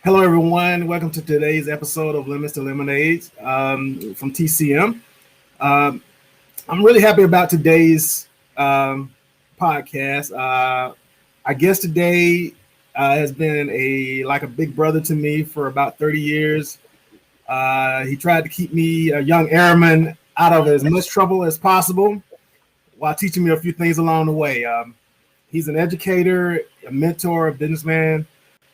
Hello, everyone. Welcome to today's episode of Limits to Lemonades from TCM. Um, I'm really happy about today's podcast. I guess today has been a big brother to me for about 30 years. He tried to keep me, a young airman, out of as much trouble as possible while teaching me a few things along the way. He's an educator, a mentor, a businessman,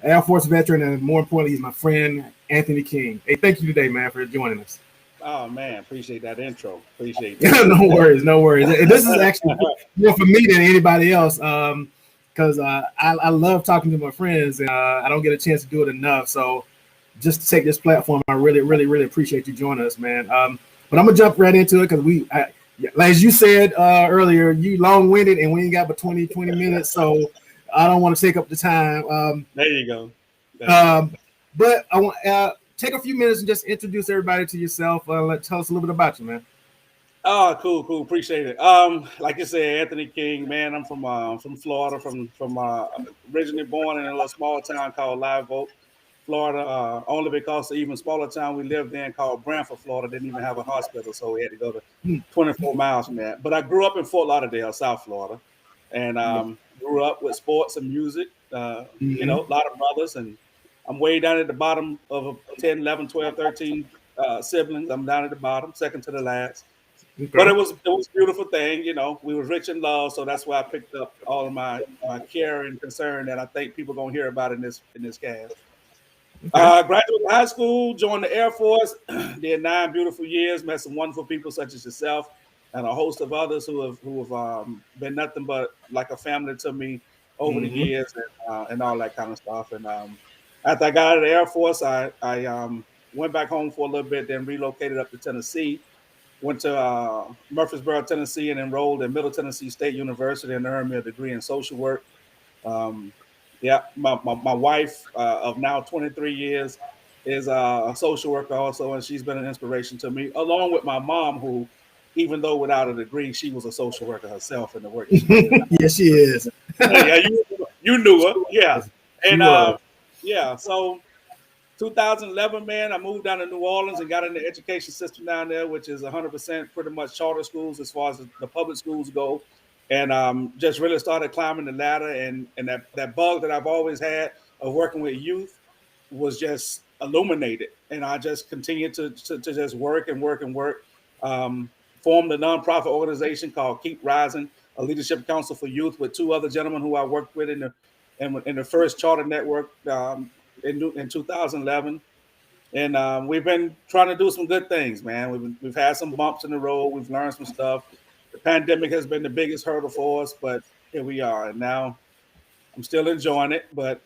Air Force veteran, and more importantly, he's my friend, Anthony King. Hey, thank you today, man, for joining us. Oh man, appreciate that intro. Appreciate that. No worries, no worries. This is actually more for me than anybody else, because I love talking to my friends, and I don't get a chance to do it enough. So just to take this platform, I really appreciate you joining us, man. But I'm gonna jump right into it because as you said earlier, you long-winded, and we ain't got but 20 minutes, so I don't want to take up the time. There you go. But I want take a few minutes and just introduce everybody to yourself. Tell us a little bit about you, man. Oh, cool. Appreciate it. Like you said, Anthony King, man. I'm from Florida, from originally born in a little small town called Live Oak, Florida. Only because the even smaller town we lived in called Branford, Florida, didn't even have a hospital, so we had to go to 24 miles from that. But I grew up in Fort Lauderdale, South Florida, and grew up with sports and music. A lot of brothers, and I'm way down at the bottom of a 10, 11, 12, 13 siblings. I'm down at the bottom, second to the last. Okay. But it was a beautiful thing. We were rich in love, so that's why I picked up all of my care and concern that I think people are gonna hear about in this cast. Graduated high school, joined the Air Force, did 9 beautiful years, met some wonderful people such as yourself and a host of others who have been nothing but like a family to me over the years and all that kind of stuff. And after I got out of the Air Force, I went back home for a little bit, then relocated up to Tennessee. Went to Murfreesboro, Tennessee, and enrolled at Middle Tennessee State University and earned me a degree in social work. Um, yeah, my wife of now 23 years is a social worker also, and she's been an inspiration to me, along with my mom, who, even though without a degree, she was a social worker herself in the work that she did. Yes, she is. Yeah, you knew her, yeah, She and was. yeah, so 2011, man, I moved down to New Orleans and got in the education system down there, which is 100% pretty much charter schools as far as the public schools go. And just really started climbing the ladder. And that bug that I've always had of working with youth was just illuminated. And I just continued to just work and work and work. Formed a nonprofit organization called Keep Rising, a leadership council for youth with two other gentlemen who I worked with in the first charter network in 2011, and we've been trying to do some good things, man. We've had some bumps in the road. We've learned some stuff. The pandemic has been the biggest hurdle for us, but here we are, and now I'm still enjoying it. But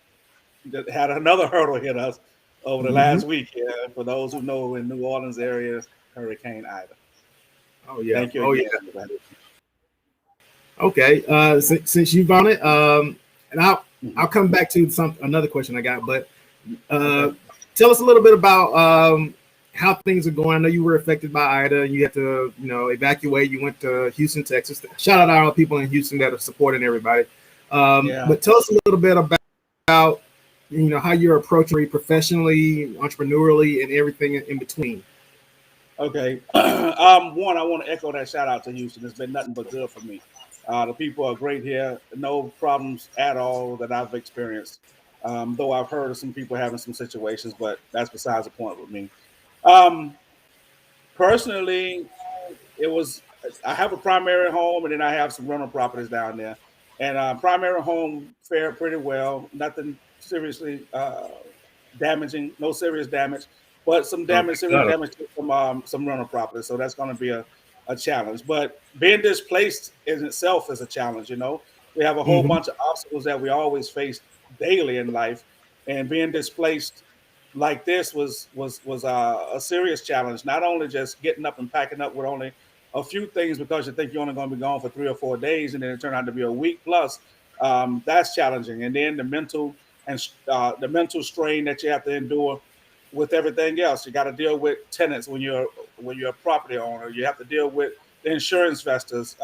had another hurdle hit us over the last week. Yeah, for those who know, in New Orleans area, Hurricane Ida. Oh yeah. Thank you Oh again. yeah. Okay. Since you've on it, and I'll come back to another question I got, but tell us a little bit about how things are going. I know you were affected by Ida, and you had to, evacuate. You went to Houston, Texas. Shout out to all the people in Houston that are supporting everybody. But tell us a little bit about how you're approaching it professionally, entrepreneurially, and everything in between. Okay. One, I want to echo that shout out to Houston. It's been nothing but good for me. The people are great here. No problems at all that I've experienced. Though I've heard of some people having some situations, but that's besides the point with me. Personally, I have a primary home, and then I have some rental properties down there. And primary home fared pretty well. Nothing seriously damaging, no serious damage, but some serious damage to some rental properties. So that's going to be a challenge. But being displaced in itself is a challenge. We have a whole bunch of obstacles that we always face daily in life, and being displaced like this was a serious challenge. Not only just getting up and packing up with only a few things because you think you're only going to be gone for 3 or 4 days, and then it turned out to be a week plus. That's challenging, and then the mental strain that you have to endure with everything else. You got to deal with tenants when you're a property owner. You have to deal with the insurance investors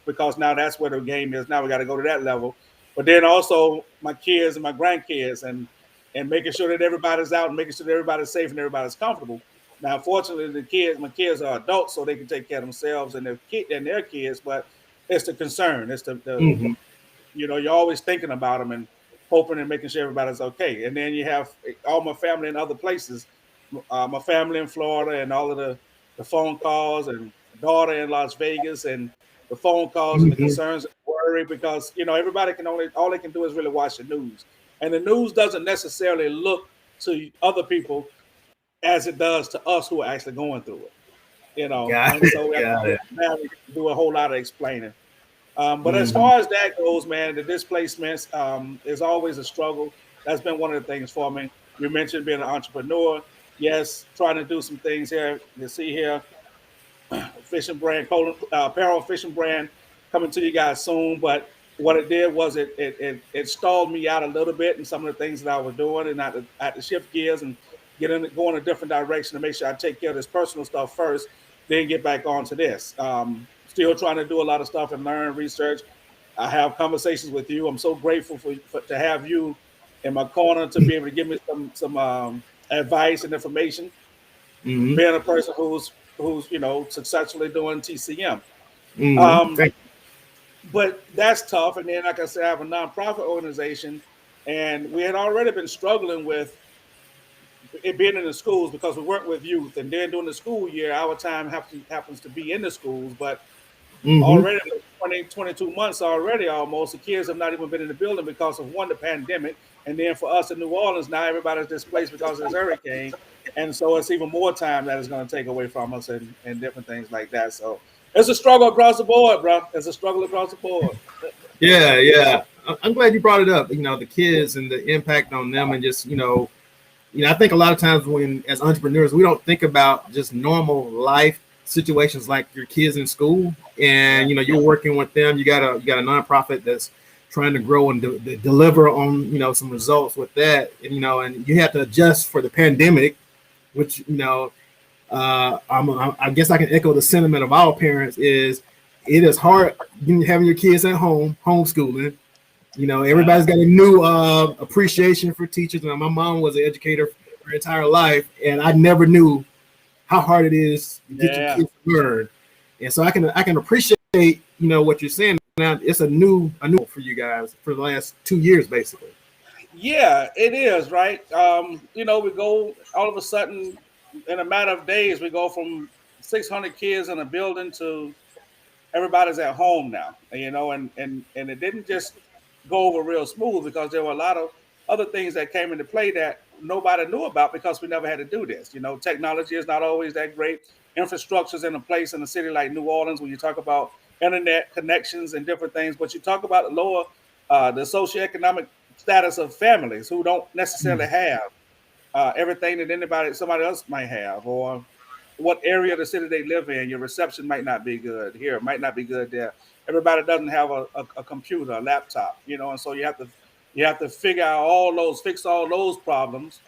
because now that's where the game is. Now we got to go to that level. But then also my kids and my grandkids, and and making sure that everybody's out and making sure that everybody's safe and everybody's comfortable. Now, fortunately, my kids are adults, so they can take care of themselves and their kids. But it's the concern. It's the Mhm. you're always thinking about them and hoping and making sure everybody's okay. And then you have all my family in other places, my family in Florida, and all of the phone calls, and daughter in Las Vegas, and the phone calls and the Mhm. concerns and worry, because everybody can only all they can do is really watch the news, and the news doesn't necessarily look to other people as it does to us who are actually going through it. Got And it. so we have to Got it. do a whole lot of explaining. But as Mhm. far as that goes, man, the displacements is always a struggle. That's been one of the things for me. You mentioned being an entrepreneur. Yes, trying to do some things here. You see here, fishing brand, apparel fishing brand coming to you guys soon. But what it did was it stalled me out a little bit in some of the things that I was doing, and I had to shift gears and go in a different direction to make sure I take care of this personal stuff first, then get back onto this. Still trying to do a lot of stuff and learn, research. I have conversations with you. I'm so grateful to have you in my corner to be able to give me some advice and information, Mhm. being a person who's successfully doing TCM. Mhm. Um, but that's tough. And then, like I said, I have a nonprofit organization, and we had already been struggling with it being in the schools because we work with youth, and then during the school year, our time happens to be in the schools. But Mhm. already for 20, 22 months already, almost, the kids have not even been in the building because of one, the pandemic, and then for us in New Orleans, now everybody's displaced because of this hurricane, and so it's even more time that is going to take away from us, and different things like that. So it's a struggle across the board, bro. It's a struggle across the board. Yeah, yeah. I'm glad you brought it up. The kids and the impact on them, and just I think a lot of times when as entrepreneurs we don't think about just normal life situations like your kids in school, and Yeah. you're working with them. You got a nonprofit that's trying to grow and deliver on some results with that, and you have to adjust for the pandemic, which I guess I can echo the sentiment of our parents is it is hard having your kids at home homeschooling. Yeah. Everybody's got a new appreciation for teachers. And my mom was an educator her entire life, and I never knew how hard it is to get your Yeah. kids to learn. And so I can appreciate what you're saying. Now it's a new for you guys for the last 2 years basically. Yeah, it is, right? We go all of a sudden in a matter of days, we go from 600 kids in a building to everybody's at home now, and it didn't just go over real smooth because there were a lot of other things that came into play that nobody knew about because we never had to do this. Technology is not always that great. Infrastructure's in a place in a city like New Orleans when you talk about internet connections and different things, but you talk about the socioeconomic status of families who don't necessarily have everything that somebody else might have, or what area of the city they live in. Your reception might not be good here, might not be good there. Everybody doesn't have a computer, a laptop, and so you have to fix all those problems,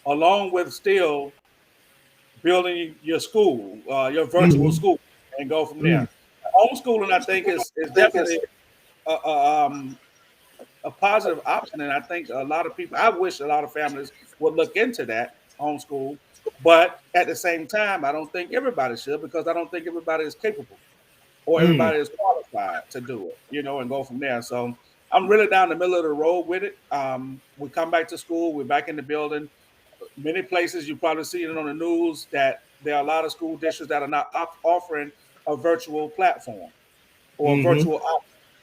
along with still building your school, your virtual Mm-hmm. school, and go from Mm-hmm. there. Homeschooling, I think, is definitely a, a, um, a positive option, and I think a lot of people. I wish a lot of families would look into that homeschool, but at the same time, I don't think everybody should, because I don't think everybody is capable or Mm-hmm. everybody is qualified to do it, and go from there. So I'm really down the middle of the road with it. We come back to school, we're back in the building. Many places you probably see it on the news that there are a lot of school districts that are not offering a virtual platform or Mm-hmm.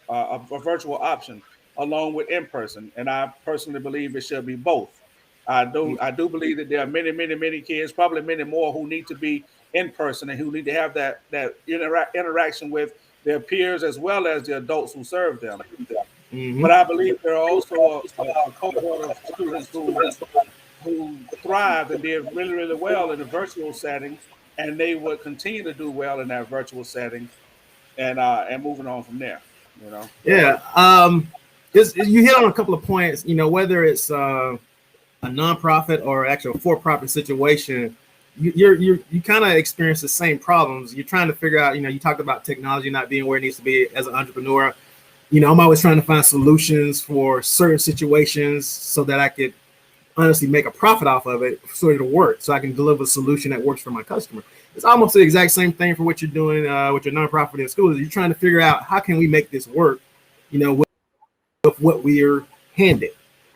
a virtual option along with in person. And I personally believe it should be both. I do believe that there are many, many, many kids, probably many more, who need to be in person and who need to have that interaction with their peers as well as the adults who serve them. Mm-hmm. But I believe there are also a cohort of students who thrived and did really, really well in a virtual setting, and they would continue to do well in that virtual setting, and moving on from there. You know. Yeah. You hit on a couple of points. Whether it's a nonprofit or actual for-profit situation, you kind of experience the same problems. You're trying to figure out. You talked about technology not being where it needs to be as an entrepreneur. I'm always trying to find solutions for certain situations so that I could honestly make a profit off of it so it'll work, so I can deliver a solution that works for my customer. It's almost the exact same thing for what you're doing with your nonprofit in school. You're trying to figure out how can we make this work, with what we're handed.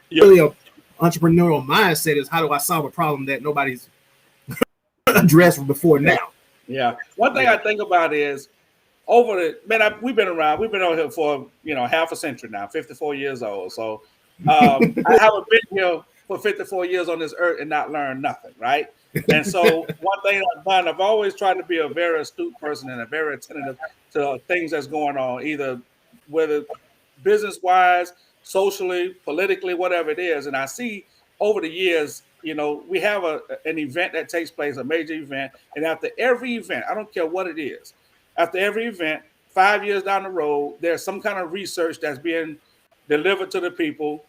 Yeah. Really, a entrepreneurial mindset is how do I solve a problem that nobody's addressed before now. Yeah. One thing I think about is we've been around. We've been on here for half a century now. 54 years old. So I haven't been here for 54 years on this earth and not learned nothing, right? And so one thing I've done, I've always tried to be a very astute person and a very attentive to things that's going on, either whether business wise, socially, politically, whatever it is. And I see over the years, we have an event that takes place, a major event, and after every event, I don't care what it is, after every event, 5 years down the road, there's some kind of research that's being delivered to the people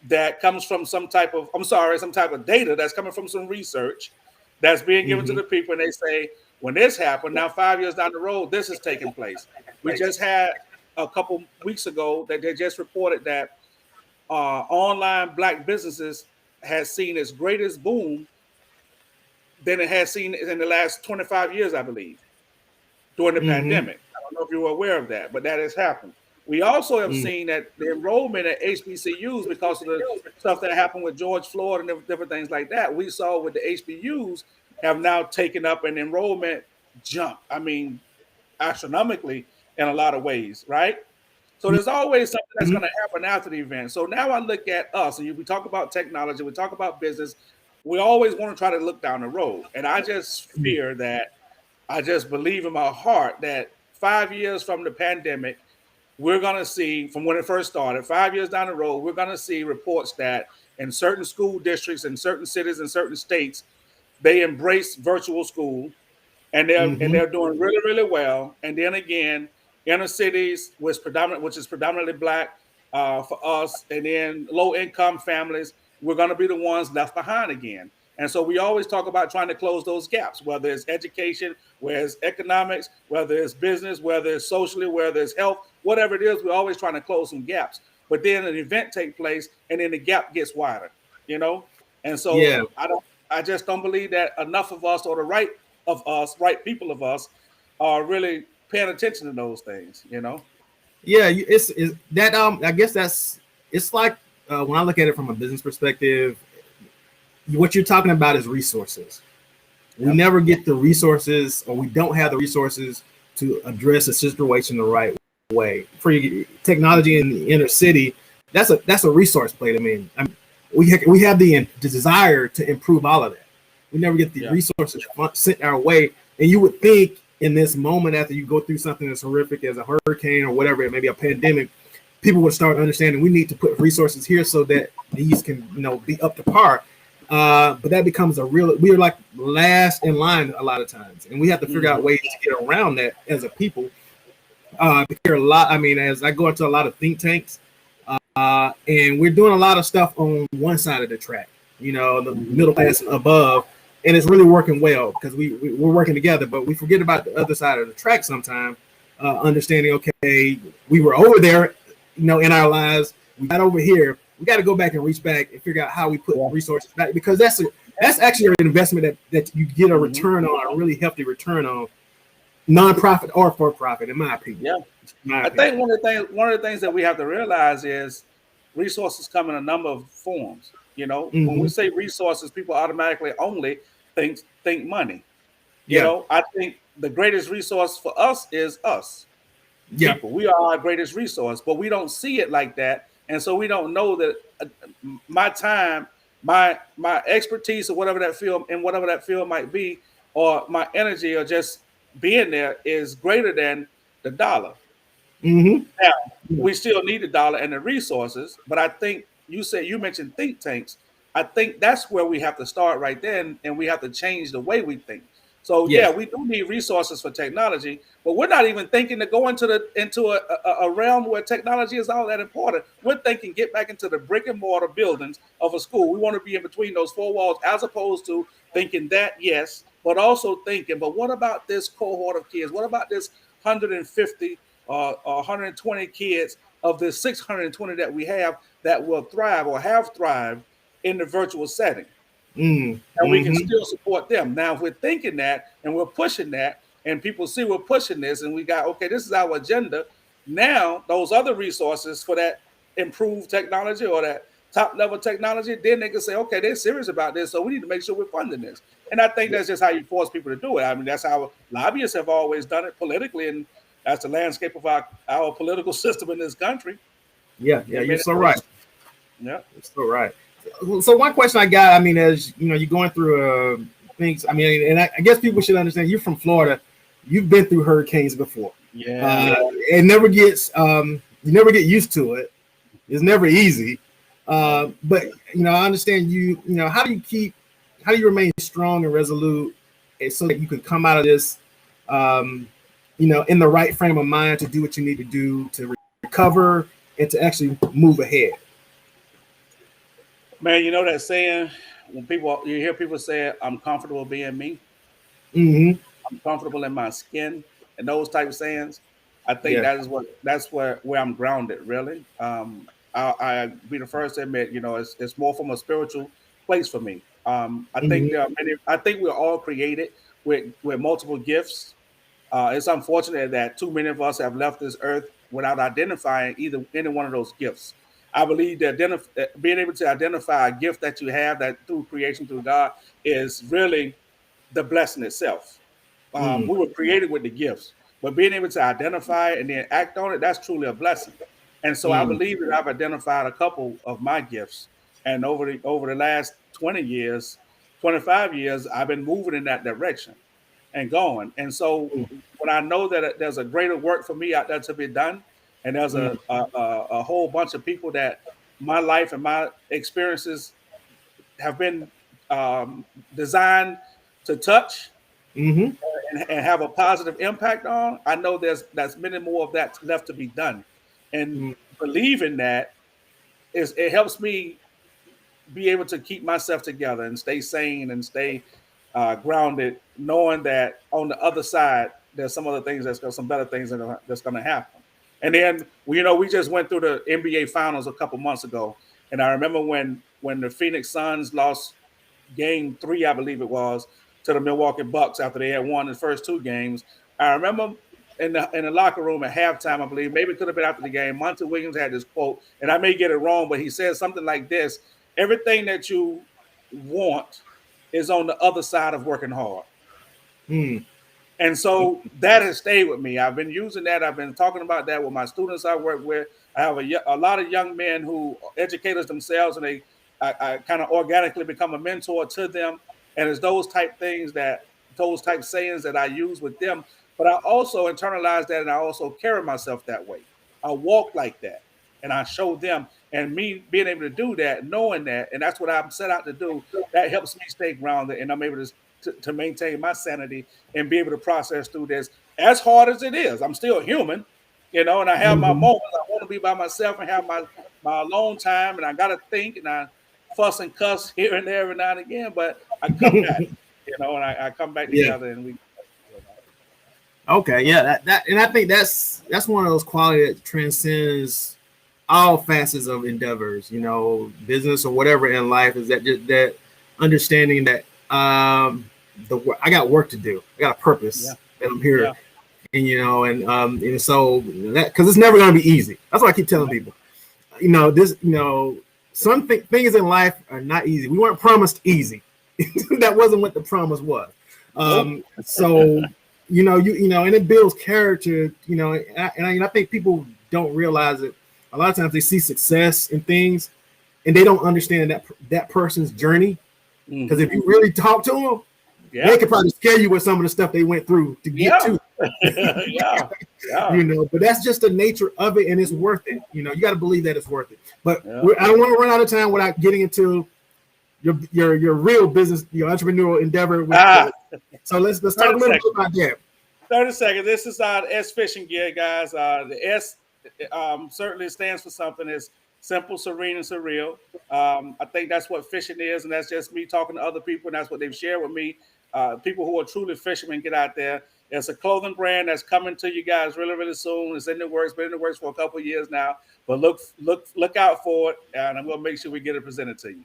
that comes from some type of data that's coming from some research that's being given to the people, and they say, when this happened, now 5 years down the road, this is taking place. We just had a couple weeks ago that they just reported that online Black businesses has seen its greatest boom than it has seen in the last 25 years, I believe, during the pandemic. I don't know if you were aware of that, but that has happened. We also have seen that the enrollment at HBCUs, because of the stuff that happened with George Floyd and different things like that, we saw with the HBCUs have now taken up an enrollment jump. I mean, astronomically in a lot of ways, right? So there's always something that's going to happen after the event. So now I look at us, and we talk about technology, we talk about business. We always want to try to look down the road. And I just fear that, I just believe in my heart that 5 years from the pandemic, we're going to see, from when it first started, 5 years down the road, we're going to see reports that in certain school districts, in certain cities, in certain states, they embrace virtual school, and they're doing really, really well. And then again, inner cities, which is predominantly Black for us, and then low income families, we're going to be the ones left behind again. And so we always talk about trying to close those gaps, whether it's education, whether it's economics, whether it's business, whether it's socially, whether it's health, whatever it is, we're always trying to close some gaps. But then an event takes place, and then the gap gets wider, And so I just don't believe that enough of us, or the right people of us, are really paying attention to those things, Yeah, it's that. I guess it's like when I look at it from a business perspective, what you're talking about is resources. We never get the resources, or we don't have the resources to address a situation the right way. For technology in the inner city, that's a resource play. I mean, we have the desire to improve all of that. We never get the resources sent our way. And you would think in this moment, after you go through something as horrific as a hurricane or whatever, maybe a pandemic, people would start understanding we need to put resources here so that these can, be up to par. But that becomes we're like last in line a lot of times. And we have to figure out ways to get around that as a people. Care a lot. I mean, as I go into a lot of think tanks, and we're doing a lot of stuff on one side of the track, the middle class and above, and it's really working well because we're working together, but we forget about the other side of the track sometimes, understanding, okay, we were over there, in our lives, we got over here, we got to go back and reach back and figure out how we put resources back, because that's actually an investment that you get a return on, a really hefty return on, non-profit or for profit, in my opinion. I think one of the things that we have to realize is resources come in a number of forms. When we say resources, people automatically only think money. I think the greatest resource for us is us. People. We are our greatest resource, but we don't see it like that, and so we don't know that my time, my expertise, or whatever that field might be, or my energy, or just being there is greater than the dollar. Now, we still need the dollar and the resources, but I think you mentioned think tanks. I think that's where we have to start right then, and we have to change the way we think. So we do need resources for technology, but we're not even thinking to go into a realm where technology is all that important. We're thinking get back into the brick and mortar buildings of a school. We want to be in between those four walls, as opposed to thinking that, yes, but also thinking, but what about this cohort of kids? What about this 150 or 120 kids of the 620 that we have that will thrive or have thrived in the virtual setting. Mm. And we can Mm-hmm. still support them. Now, if we're thinking that and we're pushing that, and people see we're pushing this, and we got, okay, this is our agenda. Now, those other resources for that improved technology or that top level technology, then they can say, okay, they're serious about this, so we need to make sure we're funding this. And I think that's just how you force people to do it. I mean, that's how lobbyists have always done it politically, and that's the landscape of our political system in this country. Yeah, They you're made it so right. push. Yeah. You're so right. So one question I got, I mean, as you know, you're going through things. I mean, and I guess people should understand. You're from Florida. You've been through hurricanes before. Yeah. It never gets. You never get used to it. It's never easy. But you know, I understand you. You know, how do you remain strong and resolute, and so that you can come out of this, you know, in the right frame of mind to do what you need to do to recover and to actually move ahead. Man, you know that saying when you hear people say, "I'm comfortable being me," Mm-hmm. "I'm comfortable in my skin," and those type of sayings. I think Yeah. that's where I'm grounded. Really, I be the first to admit, you know, it's more from a spiritual place for me. I think Mm-hmm. there are many. I think we're all created with multiple gifts. It's unfortunate that too many of us have left this earth without identifying either any one of those gifts. I believe that being able to identify a gift that you have that through creation through God is really the blessing itself. Mm. We were created with the gifts, but being able to identify it and then act on it, that's truly a blessing. And so I Mm. believe that I've identified a couple of my gifts. And over the last 20 years, 25 years, I've been moving in that direction and going. And so when I know that there's a greater work for me out there to be done, and there's Mm. a whole bunch of people that my life and my experiences have been designed to touch Mm-hmm. and have a positive impact on, I know that's many more of that left to be done. And Mm. believing that it helps me be able to keep myself together and stay sane and stay grounded, knowing that on the other side there's some other things some better things that's going to happen. And then we just went through the NBA Finals a couple months ago, and I remember when the Phoenix Suns lost Game 3, I believe it was, to the Milwaukee Bucks after they had won the first two games. I remember in the locker room at halftime, I believe, maybe it could have been after the game, Monty Williams had this quote, and I may get it wrong, but he said something like this: "Everything that you want is on the other side of working hard." Mm. And so that has stayed with me. I've been using that. I've been talking about that with my students I work with. I have a lot of young men who educators themselves, and I kind of organically become a mentor to them. And it's those type sayings that I use with them. But I also internalize that, and I also carry myself that way. I walk like that, and I show them. And me being able to do that, knowing that, and that's what I'm set out to do. That helps me stay grounded, and I'm able to maintain my sanity and be able to process through this as hard as it is. I'm still human, and I have my Mm-hmm. moments. I want to be by myself and have my alone time, and I got to think, and I fuss and cuss here and there every now and again, but I come back, and I come back Yeah. together, and we. Okay. Yeah. That and I think that's one of those qualities that transcends all facets of endeavors. You know, business or whatever in life is that understanding that I got work to do. I got a Yeah, purpose that I'm here, yeah, and so that because it's never going to be easy. That's what I keep telling people. Some things in life are not easy. We weren't promised easy. That wasn't what the promise was. nope, So and it builds character. And I think people don't realize it. A lot of times they see success in things, and they don't understand that person's journey. Because if you really talk to them, they yeah, could probably scare you with some of the stuff they went through to get yeah, to. yeah, yeah, But that's just the nature of it, and it's worth it. You got to believe that it's worth it. But yeah. I don't want to run out of time without getting into your real business, your entrepreneurial endeavor. So let's talk a little bit about that. 30 seconds. This is the S fishing gear, guys. The S certainly stands for something. It's simple, serene, and surreal. I think that's what fishing is, and that's just me talking to other people, and that's what they've shared with me. People who are truly fishermen, get out there. It's a clothing brand that's coming to you guys really, really soon. It's in the works, been in the works for a couple of years now. But look out for it, and I'm going to make sure we get it presented to you.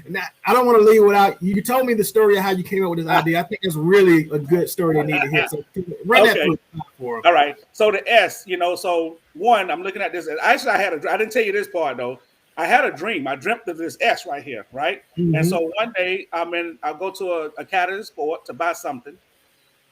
Now, I don't want to leave without you told me the story of how you came up with this idea. I think it's really a good story to need to hear. So run that through for him. All right. So the S, so one, I'm looking at this. Actually, I didn't tell you this part though. I had a dream. I dreamt of this S right here, right? Mm-hmm. And so one day I go to a Academy Sport to buy something.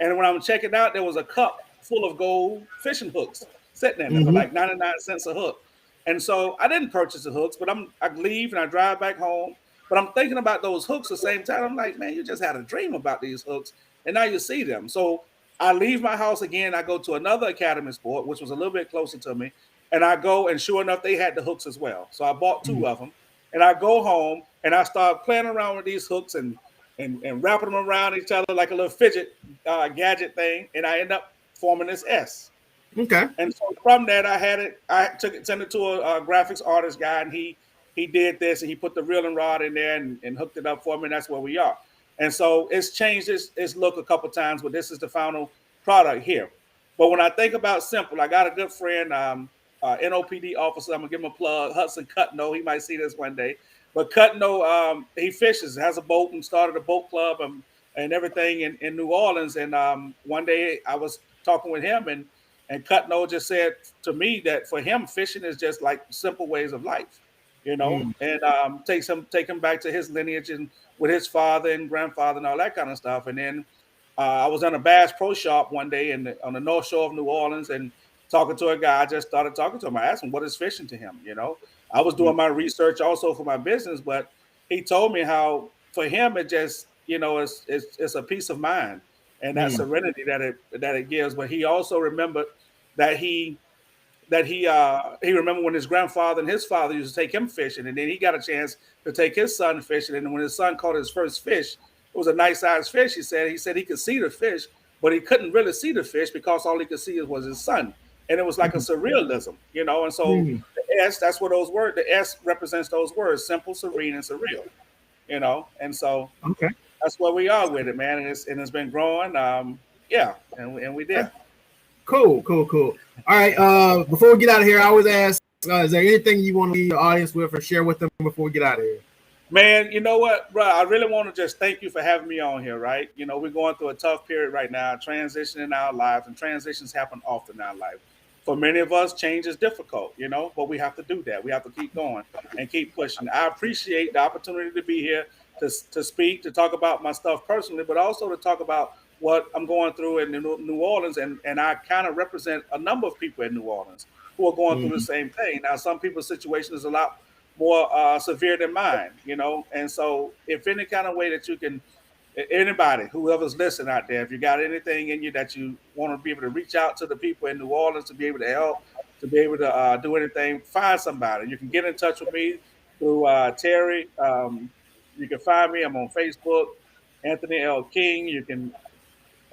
And when I'm checking out, there was a cup full of gold fishing hooks sitting in there for like 99 cents a hook. And so I didn't purchase the hooks, but I leave and I drive back home. But I'm thinking about those hooks at the same time. I'm like, man, you just had a dream about these hooks, and now you see them. So I leave my house again. I go to another Academy Sport, which was a little bit closer to me. And I go, and sure enough, they had the hooks as well. So I bought two of them. And I go home, and I start playing around with these hooks and wrapping them around each other like a little fidget gadget thing. And I end up forming this S. Okay. And so from that, I sent it to a graphics artist guy, and he did this, and he put the reeling rod in there and hooked it up for me, and that's where we are. And so it's changed its look a couple times, but this is the final product here. But when I think about simple, I got a good friend, NOPD officer, I'm going to give him a plug, Hudson Cutno. He might see this one day. But Cutno, he fishes, has a boat, and started a boat club and everything in New Orleans. And one day I was talking with him, and Cutno just said to me that for him, fishing is just like simple ways of life, and take him back to his lineage and with his father and grandfather and all that kind of stuff. And then I was in a Bass Pro Shop one day on the North Shore of New Orleans and talking to a guy. I just started talking to him. I asked him, what is fishing to him? I was doing my research also for my business, but he told me how for him, it just, it's a peace of mind and that serenity that it gives. But he also remembered that he remembered when his grandfather and his father used to take him fishing, and then he got a chance to take his son fishing. And when his son caught his first fish, it was a nice sized fish. He said he could see the fish, but he couldn't really see the fish because all he could see was his son. And it was like a surrealism, And so the S, that's what those words. The S represents those words: simple, serene, and surreal. And so that's where we are with it, man. And it's been growing. And we did. Cool. All right. Before we get out of here, I always ask, is there anything you want to leave the audience with or share with them before we get out of here? Man, you know what, bro? I really want to just thank you for having me on here, right? We're going through a tough period right now, transition in our lives, and transitions happen often in our life. For many of us, change is difficult, but we have to do that. We have to keep going and keep pushing. I appreciate the opportunity to be here to speak, to talk about my stuff personally, but also to talk about what I'm going through in New Orleans. And I kind of represent a number of people in New Orleans who are going through the same thing. Now, some people's situation is a lot more severe than mine, And so if any kind of way that you can, anybody, whoever's listening out there, if you got anything in you that you want to be able to reach out to the people in New Orleans to be able to help, to be able to do anything, find somebody. You can get in touch with me through Terry. You can find me. I'm on Facebook, Anthony L. King.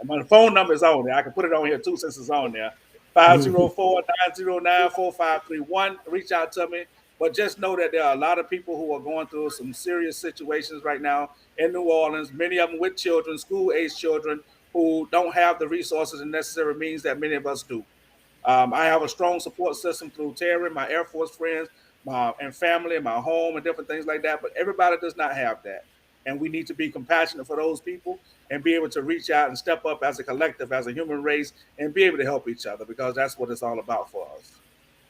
My phone number is on there. I can put it on here too since it's on there. 504-909-4531. Reach out to me. But just know that there are a lot of people who are going through some serious situations right now in New Orleans, many of them with children, school-age children, who don't have the resources and necessary means that many of us do. I have a strong support system through Terry, my Air Force friends, and family, my home, and different things like that. But everybody does not have that. And we need to be compassionate for those people and be able to reach out and step up as a collective, as a human race, and be able to help each other, because that's what it's all about for us.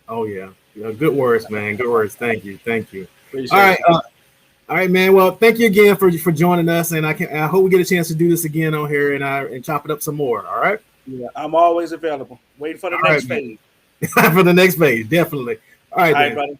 Oh, yeah. Good words, man. Good words. Thank you. Appreciate all right. All right, man. Well, thank you again for joining us. And I hope we get a chance to do this again on here and chop it up some more. All right. Yeah, I'm always available. Waiting for the next phase. For the next phase. Definitely. All right, buddy.